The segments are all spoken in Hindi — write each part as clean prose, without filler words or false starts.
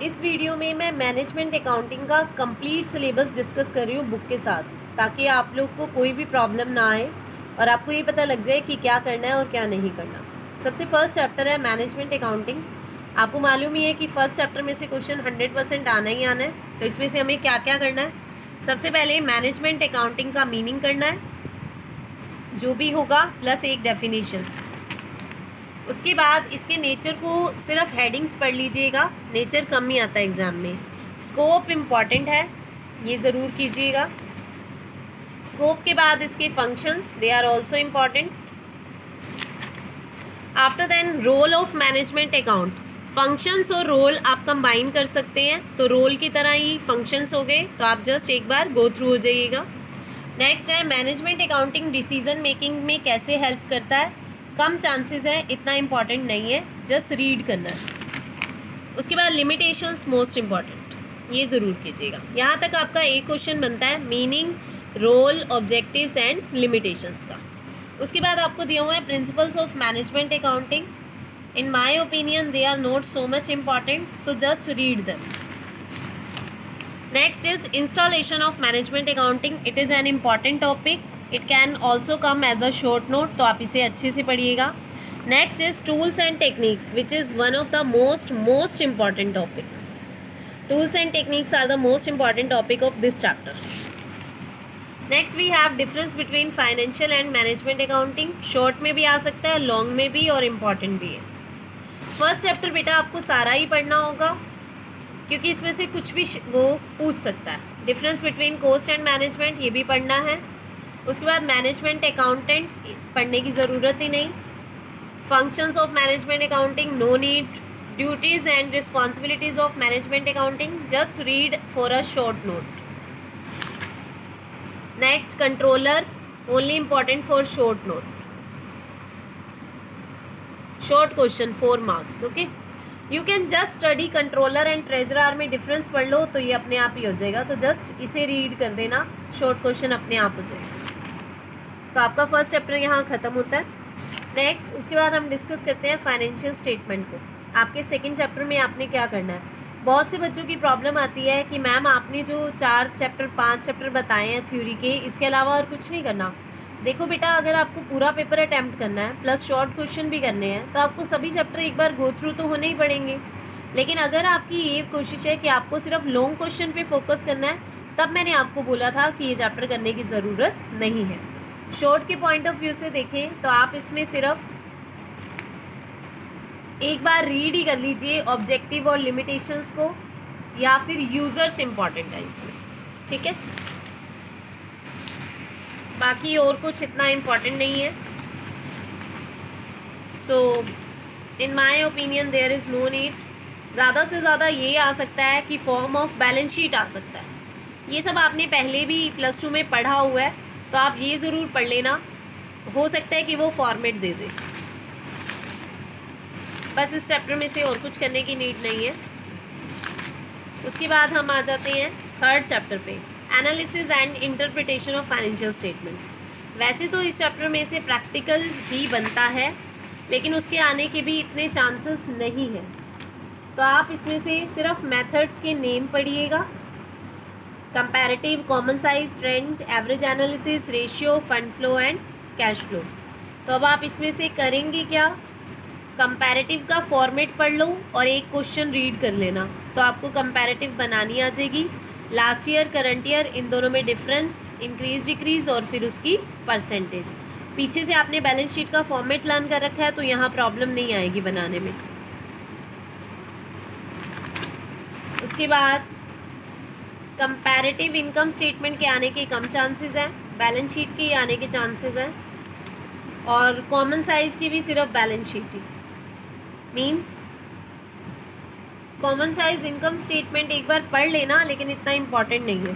इस वीडियो में मैं मैनेजमेंट अकाउंटिंग का कंप्लीट सिलेबस डिस्कस कर रही हूँ बुक के साथ, ताकि आप लोग को कोई भी प्रॉब्लम ना आए और आपको ये पता लग जाए कि क्या करना है और क्या नहीं करना। सबसे फर्स्ट चैप्टर है मैनेजमेंट अकाउंटिंग। आपको मालूम ही है कि फर्स्ट चैप्टर में से क्वेश्चन 100% आना ही आना है। तो इसमें से हमें क्या क्या करना है? सबसे पहले मैनेजमेंट अकाउंटिंग का मीनिंग करना है, जो भी होगा, प्लस एक डेफिनेशन। उसके बाद इसके नेचर को सिर्फ हेडिंग्स पढ़ लीजिएगा, नेचर कम ही आता है एग्ज़ाम में। स्कोप इम्पॉर्टेंट है, ये ज़रूर कीजिएगा। स्कोप के बाद इसके functions, they are also important. After then role of management account. Functions और रोल आप कंबाइन कर सकते हैं, तो रोल की तरह ही फंक्शंस हो गए, तो आप जस्ट एक बार गो थ्रू हो जाइएगा। नेक्स्ट है मैनेजमेंट अकाउंटिंग डिसीजन मेकिंग में कैसे हेल्प करता है। कम चांसेस है, इतना इम्पॉर्टेंट नहीं है, जस्ट रीड करना है। उसके बाद लिमिटेशंस मोस्ट इम्पॉर्टेंट, ये ज़रूर कीजिएगा। यहाँ तक आपका एक क्वेश्चन बनता है meaning, role, objectives and limitations का। उसके बाद आपको दिया हुआ है principles of management accounting. In my opinion they are not so much important, so just read them. Next is installation of management accounting. It is an important topic, it can also come as a short note, तो आप इसे अच्छे से पढ़िएगा। Next is tools and techniques, which is one of the most important topic. Tools and techniques are the most important topic of this chapter. Next we have difference between financial and management accounting. Short में भी आ सकता है, लॉन्ग में भी, और इम्पॉर्टेंट भी है। फर्स्ट चैप्टर बेटा आपको सारा ही पढ़ना होगा, क्योंकि इसमें से कुछ भी वो पूछ सकता है। Difference between cost and management, ये भी पढ़ना है। उसके बाद मैनेजमेंट अकाउंटेंट पढ़ने की ज़रूरत ही नहीं। Functions of management accounting, no need. Duties and responsibilities of management accounting, just read for a short note. Next controller, only important for short note, short question 4 marks. Okay, you can just study controller and treasurer में डिफरेंस पढ़ लो, तो ये अपने आप ही हो जाएगा। तो जस्ट इसे रीड कर देना, शॉर्ट क्वेश्चन अपने आप हो जाएगा। तो आपका फर्स्ट चैप्टर यहाँ ख़त्म होता है। नेक्स्ट उसके बाद हम डिस्कस करते हैं फाइनेंशियल स्टेटमेंट को। आपके सेकंड चैप्टर में आपने क्या करना है? बहुत से बच्चों की प्रॉब्लम आती है कि मैम आपने जो 4 चैप्टर 5 चैप्टर बताए हैं थ्योरी के, इसके अलावा और कुछ नहीं करना। देखो बेटा, अगर आपको पूरा पेपर अटैम्प्ट करना है प्लस शॉर्ट क्वेश्चन भी करने हैं, तो आपको सभी चैप्टर एक बार गो थ्रू तो होने ही पड़ेंगे। लेकिन अगर आपकी ये कोशिश है कि आपको सिर्फ लॉन्ग क्वेश्चन पे फोकस करना है, तब मैंने आपको बोला था कि ये चैप्टर करने की ज़रूरत नहीं है। शॉर्ट के पॉइंट ऑफ व्यू से देखें तो आप इसमें सिर्फ एक बार रीड ही कर लीजिए ऑब्जेक्टिव और लिमिटेशंस को, या फिर यूज़र्स इम्पॉर्टेंट है इसमें, ठीक है। बाकी और कुछ इतना इम्पॉर्टेंट नहीं है। So in my opinion there is no need. ज़्यादा से ज़्यादा ये आ सकता है कि फॉर्म ऑफ बैलेंस शीट आ सकता है। ये सब आपने पहले भी +2 में पढ़ा हुआ है, तो आप ये ज़रूर पढ़ लेना। हो सकता है कि वो फॉर्मेट दे दे, बस इस चैप्टर में से और कुछ करने की नीड नहीं है। उसके बाद हम आ जाते हैं थर्ड चैप्टर पे, analysis and interpretation of financial statements. वैसे तो इस चैप्टर में से प्रैक्टिकल भी बनता है, लेकिन उसके आने के भी इतने चांसेस नहीं हैं, तो आप इसमें से सिर्फ मेथड्स के नेम पढ़िएगा। Comparative, common size, trend, average analysis, ratio, fund flow and cash flow. तो अब आप इसमें से करेंगे क्या? कंपैरेटिव का फॉर्मेट पढ़ लो और एक क्वेश्चन रीड कर लेना, तो आपको कंपैरेटिव बनानी आ जाएगी। लास्ट ईयर, करंट ईयर, इन दोनों में डिफरेंस, इंक्रीज डिक्रीज, और फिर उसकी परसेंटेज। पीछे से आपने बैलेंस शीट का फॉर्मेट लर्न कर रखा है, तो यहाँ प्रॉब्लम नहीं आएगी बनाने में। उसके बाद कंपैरेटिव इनकम स्टेटमेंट के आने के कम चांसेस हैं, बैलेंस शीट के आने के चांसेस हैं, और कॉमन साइज़ की भी सिर्फ बैलेंस शीट ही। Means common size income statement एक बार पढ़ लेना, लेकिन इतना इम्पॉर्टेंट नहीं है।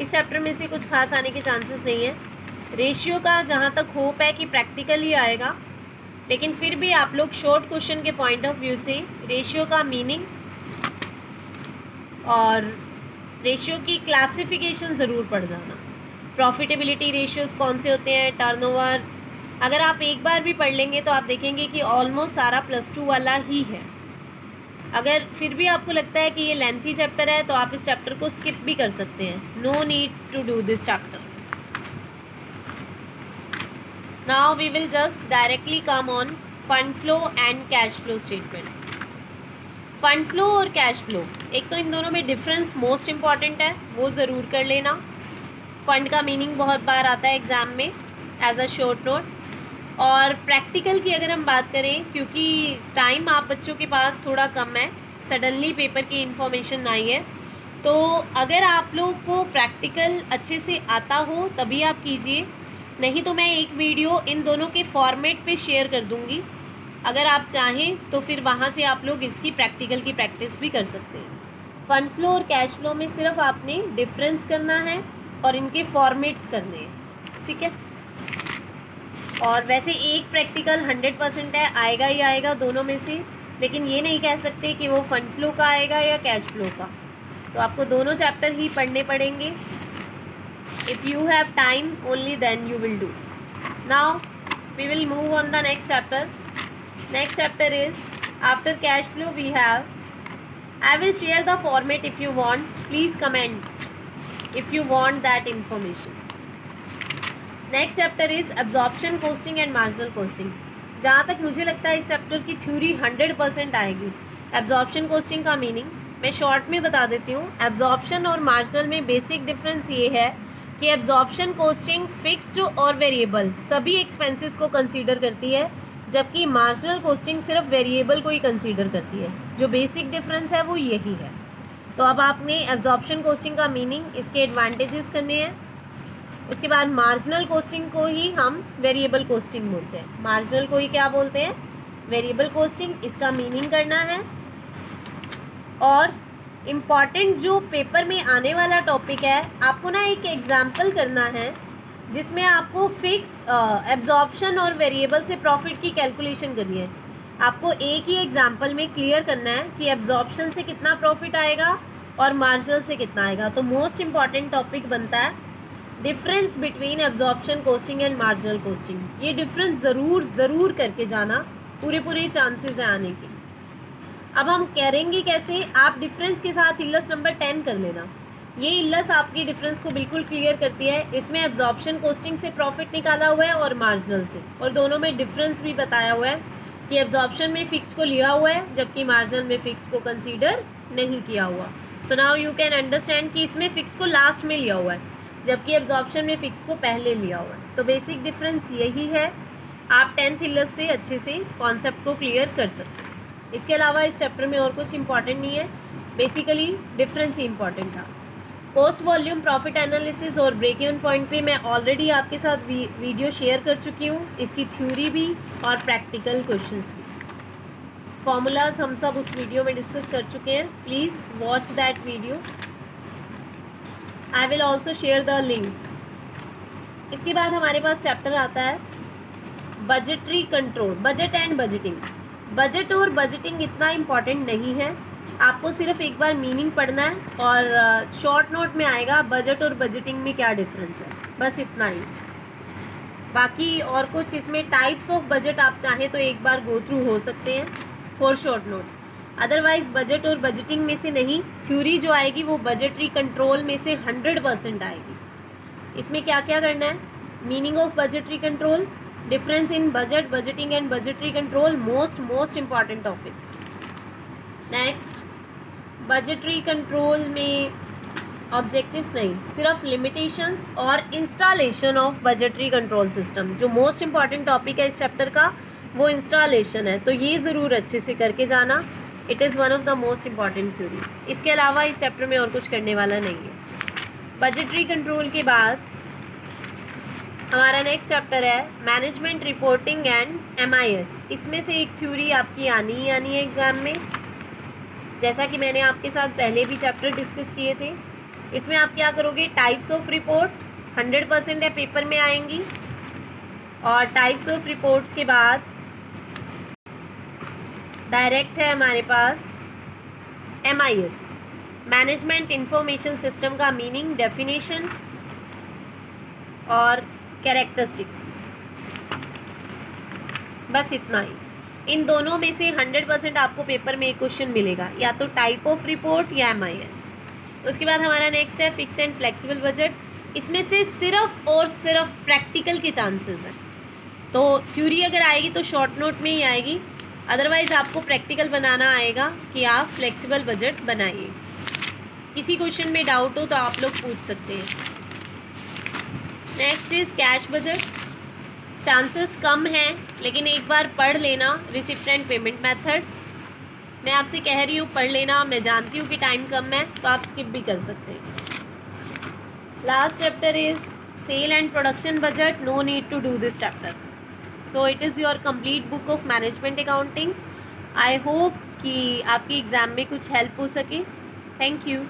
इस चैप्टर में से कुछ खास आने के चांसेस नहीं है। रेशियो का जहाँ तक होप है कि प्रैक्टिकल ही आएगा, लेकिन फिर भी आप लोग शॉर्ट क्वेश्चन के पॉइंट ऑफ व्यू से रेशियो का मीनिंग और रेशियो की क्लासिफिकेशन ज़रूर पढ़ जाना। प्रॉफिटेबिलिटी रेशियोज़ कौन से होते हैं, टर्नओवर, अगर आप एक बार भी पढ़ लेंगे तो आप देखेंगे कि ऑलमोस्ट सारा +2 वाला ही है। अगर फिर भी आपको लगता है कि ये लेंथी चैप्टर है तो आप इस चैप्टर को स्किप भी कर सकते हैं. No need to do this chapter. Now we will just directly come on fund flow and cash flow statement. Fund flow और कैश फ्लो, एक तो इन दोनों में डिफरेंस मोस्ट इम्पॉर्टेंट है, वो ज़रूर कर लेना. फंड का मीनिंग बहुत बार आता है एग्ज़ाम में एज अ शॉर्ट नोट. और प्रैक्टिकल की अगर हम बात करें, क्योंकि टाइम आप बच्चों के पास थोड़ा कम है, सडनली पेपर की इन्फॉर्मेशन आई है, तो अगर आप लोग को प्रैक्टिकल अच्छे से आता हो तभी आप कीजिए, नहीं तो मैं एक वीडियो इन दोनों के फॉर्मेट पे शेयर कर दूँगी. अगर आप चाहें तो फिर वहाँ से आप लोग इसकी प्रैक्टिकल की प्रैक्टिस भी कर सकते हैं. फंड फ्लो और कैश फ्लो में सिर्फ आपने डिफरेंस करना है और इनके फॉर्मेट्स करने हैं, ठीक है. और वैसे एक प्रैक्टिकल 100% है, आएगा ही आएगा दोनों में से, लेकिन ये नहीं कह सकते कि वो फंड फ्लो का आएगा या कैश फ्लो का. तो आपको दोनों चैप्टर ही पढ़ने पड़ेंगे. If you have time only then you will do. Now we will move on the next chapter. Next chapter is after cash flow we have. I will share the format if you want. Please comment if you want that information. Next chapter is absorption costing and marginal costing. जहाँ तक मुझे लगता है इस चैप्टर की थ्योरी 100% आएगी. एब्जॉर्प्शन कोस्टिंग का मीनिंग मैं शॉर्ट में बता देती हूँ. एब्जॉर्प्शन और मार्जिनल में बेसिक डिफरेंस ये है कि एब्जॉर्प्शन कोस्टिंग फिक्स्ड और वेरिएबल सभी एक्सपेंसेस को कंसीडर करती है, जबकि मार्जिनल कोस्टिंग सिर्फ वेरिएबल को ही कंसीडर करती है. जो बेसिक डिफरेंस है वो यही है. तो अब आपने एब्जॉर्प्शन कोस्टिंग का मीनिंग, इसके एडवांटेजेस करने हैं. उसके बाद मार्जिनल कोस्टिंग को ही हम वेरिएबल कोस्टिंग बोलते हैं. मार्जिनल को ही क्या बोलते हैं? Variable costing. इसका मीनिंग करना है. और इम्पॉर्टेंट जो पेपर में आने वाला टॉपिक है, आपको ना एक एग्जाम्पल करना है जिसमें आपको फिक्स्ड एब्जॉर्प्शन और वेरिएबल से प्रॉफिट की कैलकुलेशन करनी है. आपको एक ही एग्जाम्पल में क्लियर करना है कि एब्जॉर्प्शन से कितना प्रॉफिट आएगा और मार्जिनल से कितना आएगा. तो मोस्ट इम्पॉर्टेंट टॉपिक बनता है difference between absorption costing and marginal costing. ये डिफरेंस ज़रूर करके जाना, पूरे चांसेस हैं आने के. अब हम करेंगे कैसे? आप डिफरेंस के साथ इल्लस नंबर 10 कर लेना. ये इल्लस आपकी डिफरेंस को बिल्कुल क्लियर करती है. इसमें एब्जॉर्प्शन कोस्टिंग से प्रॉफिट निकाला हुआ है और मार्जिनल से, और दोनों में डिफरेंस भी बताया हुआ है कि एब्जॉर्प्शन में फिक्स को लिया हुआ है जबकि मार्जिनल में फिक्स को कंसीडर नहीं किया हुआ. So now you can understand कि इसमें फिक्स को लास्ट में लिया हुआ है जबकि एब्जॉर्प्शन में फिक्स को पहले लिया हुआ है. तो बेसिक डिफरेंस यही है. आप 10th इल्लस से अच्छे से कॉन्सेप्ट को क्लियर कर सकते हैं. इसके अलावा इस चैप्टर में और कुछ इंपॉर्टेंट नहीं है. बेसिकली डिफरेंस ही इंपॉर्टेंट था. कॉस्ट वॉल्यूम प्रॉफिट एनालिसिस और ब्रेक इवन पॉइंट पे मैं ऑलरेडी आपके साथ वीडियो शेयर कर चुकी हूँ. इसकी थ्योरी भी और प्रैक्टिकल क्वेश्चंस भी. फॉर्मूलाज हम सब उस वीडियो में डिस्कस कर चुके हैं. Please watch that video. I will also share the link. इसके बाद हमारे पास चैप्टर आता है budgetary control, budget and budgeting. Budget और बजटिंग इतना इम्पॉर्टेंट नहीं है. आपको सिर्फ एक बार मीनिंग पढ़ना है और शॉर्ट नोट में आएगा बजट और बजटिंग में क्या डिफरेंस है, बस इतना ही. बाकी और कुछ इसमें टाइप्स ऑफ बजट आप चाहें तो एक बार गो थ्रू हो सकते हैं for short note. Otherwise budget और बजटिंग में से नहीं, थ्योरी जो आएगी वो बजटरी कंट्रोल में से 100% आएगी. इसमें क्या क्या करना है? Meaning of budgetary control, difference in budget, budgeting and budgetary control, most important topic. Next, budgetary control में ऑब्जेक्टिव्स नहीं, सिर्फ लिमिटेशंस और installation of budgetary control system. जो मोस्ट इम्पॉर्टेंट टॉपिक है इस चैप्टर का वो इंस्टॉलेशन है, तो ये ज़रूर अच्छे से करके जाना. It is one of the most important theory. इसके अलावा इस चैप्टर में और कुछ करने वाला नहीं है. बजटरी कंट्रोल के बाद हमारा नेक्स्ट चैप्टर है मैनेजमेंट रिपोर्टिंग एंड MIS. इसमें से एक थ्योरी आपकी आनी ही आनी है एग्ज़ाम में, जैसा कि मैंने आपके साथ पहले भी चैप्टर डिस्कस किए थे. इसमें आप क्या करोगे? टाइप्स ऑफ रिपोर्ट 100% है, पेपर में आएंगी. और टाइप्स ऑफ रिपोर्ट्स के बाद डायरेक्ट है हमारे पास MIS, मैनेजमेंट इंफॉर्मेशन सिस्टम का मीनिंग, डेफिनेशन और कैरेक्टरिस्टिक्स. बस इतना ही. इन दोनों में से 100% आपको पेपर में एक क्वेश्चन मिलेगा, या तो टाइप ऑफ रिपोर्ट या MIS। तो उसके बाद हमारा नेक्स्ट है फिक्स एंड फ्लेक्सिबल बजट। इसमें से सिर्फ और सिर्फ प्रैक्टिकल के चांसेस हैं। तो थ्योरी अगर आएगी तो शॉर्ट नोट में ही आएगी, अदरवाइज़ आपको प्रैक्टिकल बनाना आएगा कि आप फ्लेक्सिबल बजट बनाइए। किसी क्वेश्चन में डाउट हो तो आप लोग पूछ सकते हैं। Next is cash budget. Chances कम हैं, लेकिन एक बार पढ़ लेना रिसिप्ट एंड पेमेंट मेथड। मैं आपसे कह रही हूँ पढ़ लेना, मैं जानती हूँ कि टाइम कम है तो आप स्किप भी कर सकते हैं। Last chapter is sale and production budget. No need to do this chapter. So it is your complete book of management accounting. I hope कि आपकी एग्ज़ाम में कुछ हेल्प हो सके। Thank you.